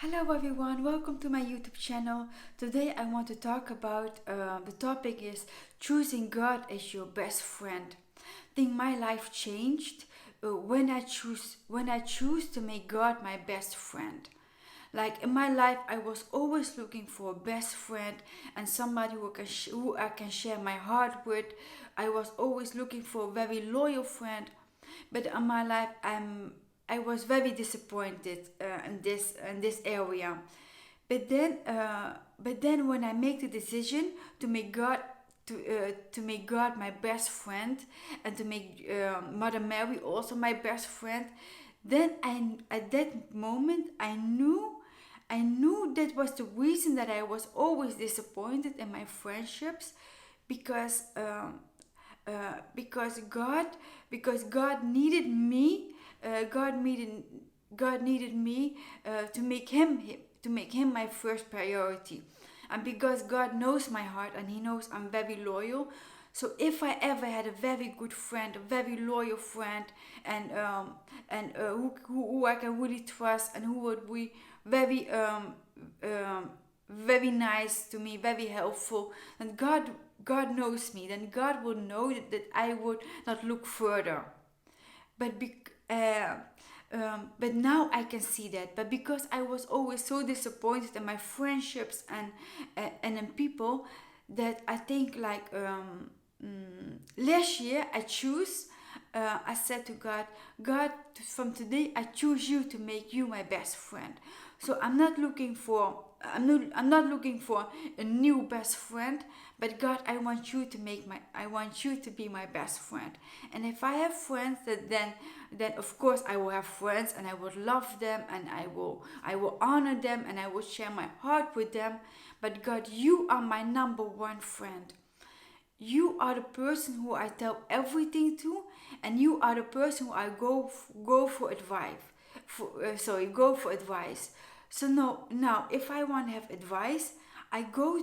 Hello everyone, welcome to my YouTube channel. Today I want to talk about the topic is choosing God as your best friend. I think my life changed when I choose to make God my best friend. Like in my life, I was always looking for a best friend and somebody who I can share my heart with. I was always looking for a very loyal friend, but in my life, I was very disappointed in this area. But then when I make the decision to make God to make God my best friend and to make Mother Mary also my best friend, then at that moment I knew that was the reason that I was always disappointed in my friendships, because because God needed me. God needed me to make him my first priority, and because God knows my heart and He knows I'm very loyal. So if I ever had a very good friend, a very loyal friend, and who I can really trust, and who would be very very nice to me, very helpful, and God knows me, then God will know that I would not look further. But but now I can see that. But because I was always so disappointed in my friendships and in people, that I think like last year I choose. I said to God, God, from today I choose you to make you my best friend. So I'm not looking for a new best friend, but God, I want you to be my best friend. And if I have friends, then of course I will have friends and I will love them, and I will honor them, and I will share my heart with them. But God, you are my number one friend. You are the person who I tell everything to, and you are the person who I go for advice. Go for advice. So now if I want to have advice, I go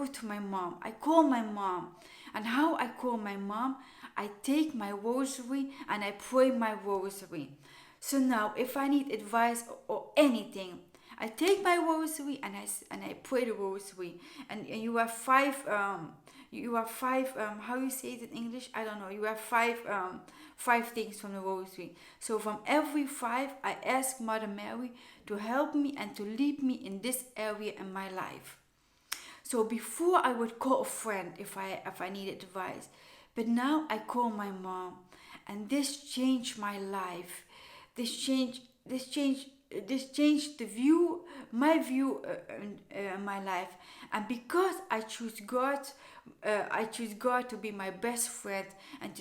to my mom. I call my mom, and how I call my mom, I take my rosary and I pray my rosary. So now if I need advice or anything, I take my rosary and I pray the rosary. And you have five how you say it in English, I don't know, you have five things from the rosary. So from every five I ask Mother Mary to help me and to lead me in this area in my life. So before I would call a friend if I needed advice, but now I call my mom, and this changed my life. This changed my view in my life. And because I choose God to be my best friend, and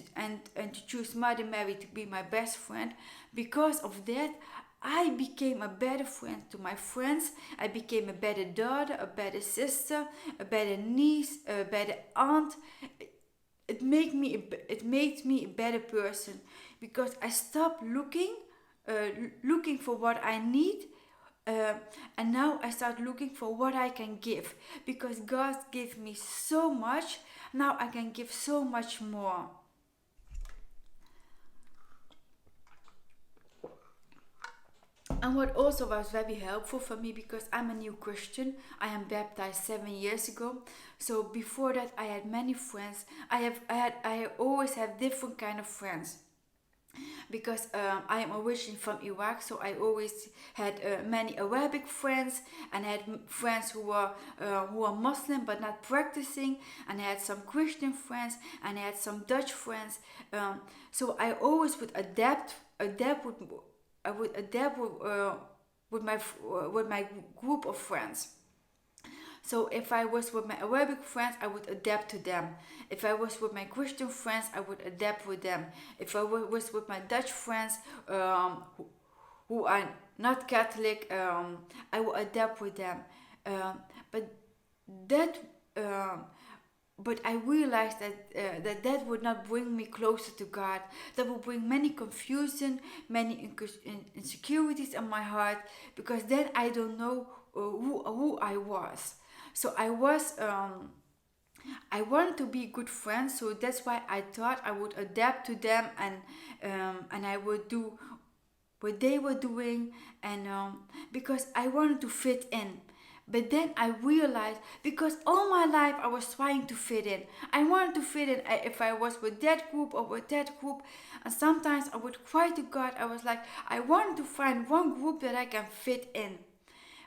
to choose Mother Mary to be my best friend. Because of that, I became a better friend to my friends. I became a better daughter, a better sister, a better niece, a better aunt. It made me a better person, because I stopped looking for what I need, uh, and now I start looking for what I can give, because God gave me so much. Now I can give so much more. And what also was very helpful for me, because I'm a new Christian, I am baptized 7 years ago. So before that, I had many friends. I always have different kind of friends, because I am originally from Iraq, so I always had many Arabic friends, and I had friends who are Muslim but not practicing, and I had some Christian friends, and I had some Dutch friends. So I always would adapt with I would adapt with my group of friends. So if I was with my Arabic friends, I would adapt to them. If I was with my Christian friends, I would adapt with them. If I was with my Dutch friends, who are not Catholic, I will adapt with them. But that, but I realized that would not bring me closer to God. That would bring many confusion, many insecurities in my heart, because then I don't know who I was. So I wanted to be good friends, so that's why I thought I would adapt to them, and I would do what they were doing, and because I wanted to fit in. But then I realized, because all my life I was trying to fit in. I wanted to fit in, if I was with that group or with that group. And sometimes I would cry to God. I was like, I wanted to find one group that I can fit in.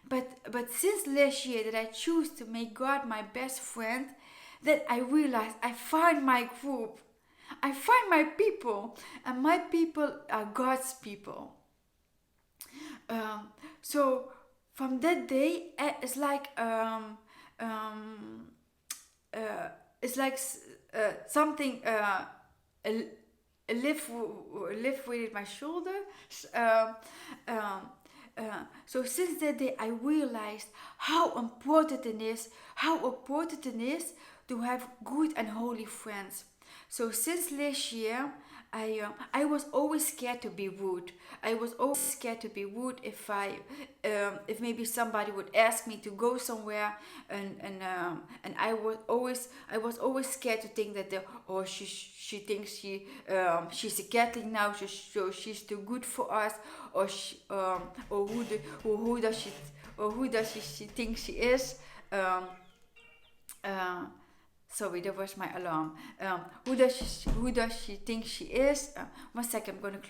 But since last year that I choose to make God my best friend, that I realized I find my group. I find my people, and my people are God's people. Um, so from that day, it's like um, uh, it's like something a, lift with my shoulder. Um, um, so since that day, I realized how important it is to have good and holy friends. So since last year, I was always scared to be rude. I was always scared to be rude if maybe somebody would ask me to go somewhere, and I was always scared to think that she thinks she's a Catholic now, so she's too good for us, or who does she think she is. Um, uh, Sorry, that was my alarm. Who does she think she is? 1 second, I'm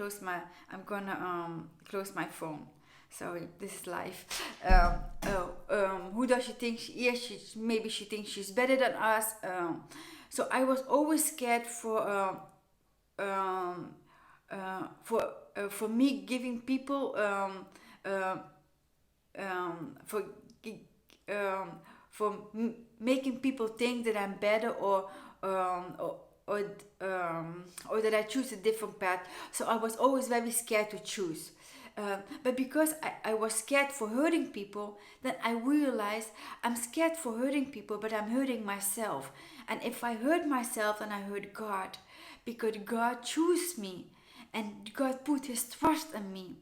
gonna close my phone. Sorry, this is live. Who does she think she is? Maybe she thinks she's better than us. So I was always scared um, for me giving people uh, for um, making people think that I'm better, um, or or or that I choose a different path. So I was always very scared to choose. But because I was scared for hurting people, then I realized I'm scared for hurting people, but I'm hurting myself. And if I hurt myself, then I hurt God, because God chose me, and God put His trust in me.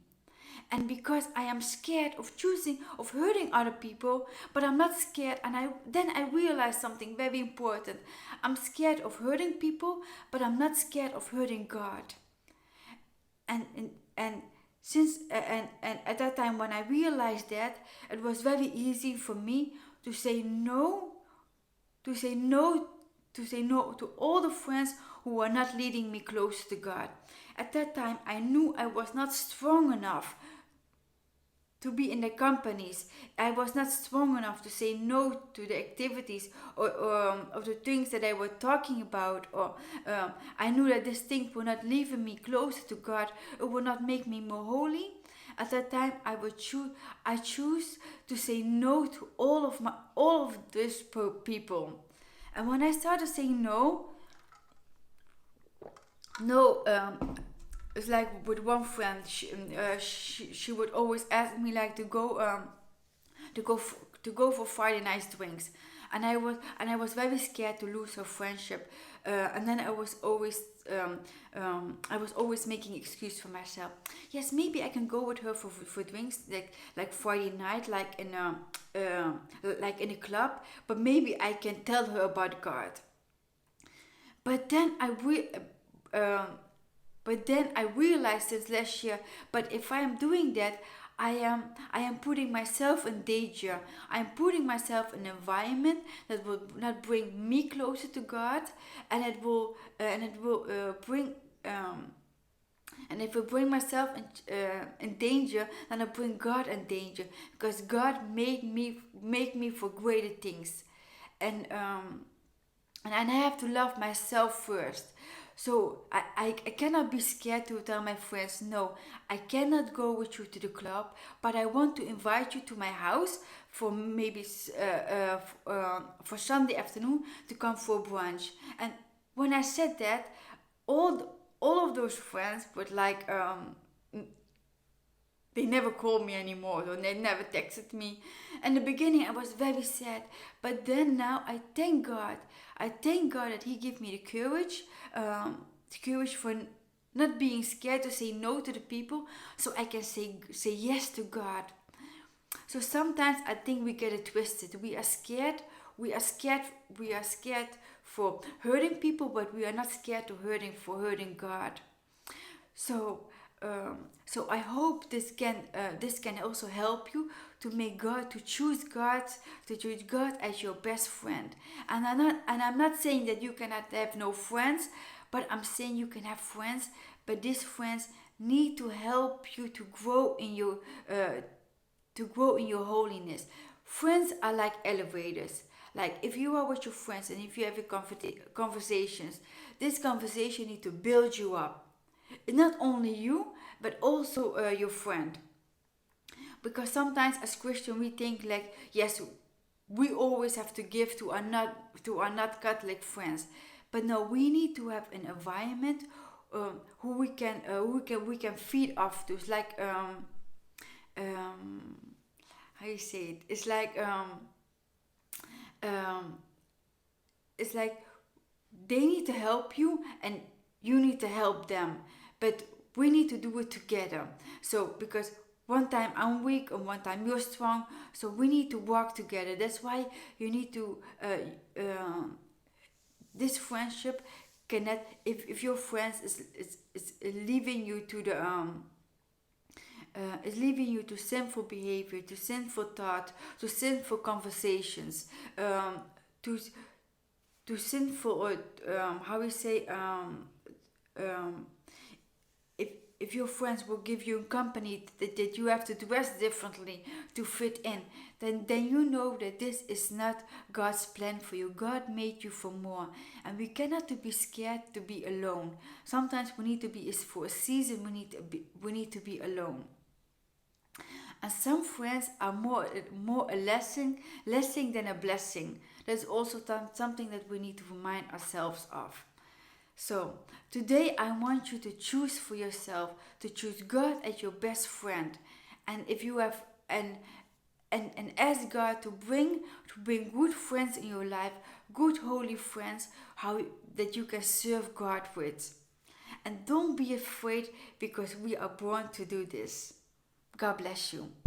And because I am scared of hurting other people, but I'm not scared, and I realized something very important. I'm scared of hurting people, but I'm not scared of hurting God. And since and at that time, when I realized that, it was very easy for me to say no, to say no, to say no to all the friends who were not leading me closer to God. At that time, I knew I was not strong enough to be in the companies. I was not strong enough to say no to the activities, or the things that they were talking about. Or I knew that these things were not leaving me closer to God. It would not make me more holy. At that time, I choose to say no to all of these people. And when I started saying no, no, it's like with one friend, she would always ask me like to go for Friday night drinks, and I was very scared to lose her friendship, and then I was always making excuse for myself. Yes, maybe I can go with her for drinks, like Friday night, like in a club, but maybe I can tell her about God. But then um, but then I realized this last year, but if I am doing that, I am putting myself in danger. I am putting myself in an environment that will not bring me closer to God, and it will bring and if I bring myself in danger, then I bring God in danger, because God make me for greater things, and I have to love myself first. So I cannot be scared to tell my friends, no, I cannot go with you to the club, but I want to invite you to my house for maybe for Sunday afternoon to come for brunch. And when I said that, all of those friends would like they never called me anymore, or they never texted me. In the beginning, I was very sad, but then now I thank God. I thank God that He gave me the courage for not being scared to say no to the people, so I can say yes to God. So sometimes I think we get it twisted. We are scared. We are scared. We are scared for hurting people, but we are not scared for hurting God. So so I hope this can also help you to make God to choose God as your best friend. And I'm not saying that you cannot have no friends, but I'm saying you can have friends, but these friends need to help you to grow in your holiness. Friends are like elevators. Like if you are with your friends and if you have conversations, this conversation need to build you up. Not only you, but also your friend. Because sometimes as Christian we think like, yes, we always have to give to our not Catholic friends, but no, we need to have an environment who we can feed off to. It's like um, how you say it? Um, it's like they need to help you and you need to help them, but we need to do it together. So because one time I'm weak and one time you're strong, so we need to work together. That's why you need to this friendship cannot, if your friends is leaving you to the is leaving you to sinful behavior, to sinful thought, to sinful conversations, to sinful how we say um, if if your friends will give you company that you have to dress differently to fit in, then you know that this is not God's plan for you. God made you for more, and we cannot to be scared to be alone. Sometimes we need to be, is for a season, we need to be alone. And some friends are more a blessing than a blessing. That's also something that we need to remind ourselves of. So today I want you to choose for yourself, to choose God as your best friend. And if you have and ask God to bring good friends in your life, good holy friends, how that you can serve God with. And don't be afraid, because we are born to do this. God bless you.